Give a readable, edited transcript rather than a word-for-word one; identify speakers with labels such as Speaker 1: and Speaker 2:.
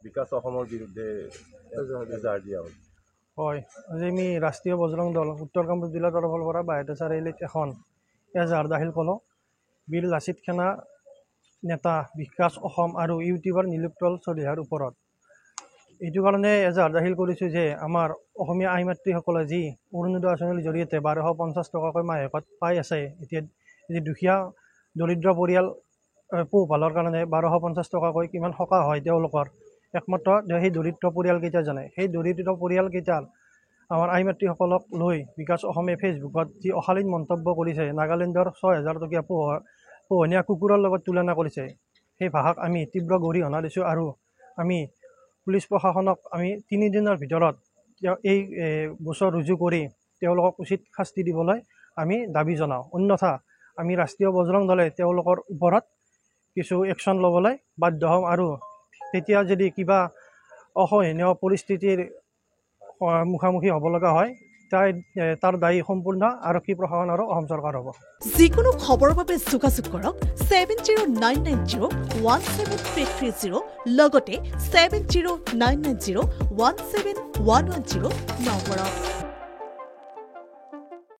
Speaker 1: বিকাশ অসমৰ বিৰুদ্ধে এজাহাৰ দিয়া হ'ল।
Speaker 2: হয়, আজি আমি ৰাষ্ট্ৰীয় বজৰং দল উত্তৰ কামৰূপ জিলাৰ তৰফৰ পৰা বাইহাটা চাৰিআলিত এখন এজাহাৰ দাখিল কৰোঁ বীৰ লাচিত সেনা নেতা বিকাশ অসম আৰু ইউটিউবাৰ নীলোৎপল চলিহাৰ ওপৰত। এইটো কাৰণে এজাহাৰ দাখিল কৰিছোঁ যে আমাৰ অসমীয়া আই মাতৃসকলে যি অৰুণোদয় আঁচনিৰ জৰিয়তে 1250 টকাকৈ মাহেকত পাই আছে, এতিয়া যি দুখীয়া দৰিদ্ৰ পৰিয়াল পোহপালৰ কাৰণে 1250 টকাকৈ কিমান সকাহ হয় তেওঁলোকৰ, একমাত্ৰ সেই দৰিদ্ৰ পৰিয়ালকেইটা জানে। সেই দৰিদ্ৰ পৰিয়ালকেইটাৰ আমাৰ আই মাতৃসকলক লৈ বিকাশ অসমে ফেচবুকত যি অশালীন মন্তব্য কৰিছে, নাগালেণ্ডৰ 6000 টকীয়া পোহনীয়া কুকুৰৰ লগত তুলনা কৰিছে, সেই ভাষাক আমি তীব্ৰ গৰিহণা দিছোঁ আৰু আমি পুলিচ প্ৰশাসনক আমি 3 দিনৰ ভিতৰত এই গোচৰ ৰুজু কৰি তেওঁলোকক উচিত শাস্তি দিবলৈ আমি দাবী জনাওঁ। অন্যথা আমি ৰাষ্ট্ৰীয় বজৰং দলে তেওঁলোকৰ ওপৰত কিছু একশ্যন ল'বলৈ বাধ্য হ'ম আৰু তেতিয়া যদি কিবা অসহনীয় পৰিস্থিতিৰ মুখামুখি হ'ব লগা হয়, তাৰ দায়ী সম্পূৰ্ণ আৰক্ষী প্ৰশাসন আৰু অসম চৰকাৰ হ'ব।
Speaker 3: যিকোনো খবৰৰ বাবে যোগাযোগ কৰক 7099017330 লগতে 7099017110 নম্বৰত।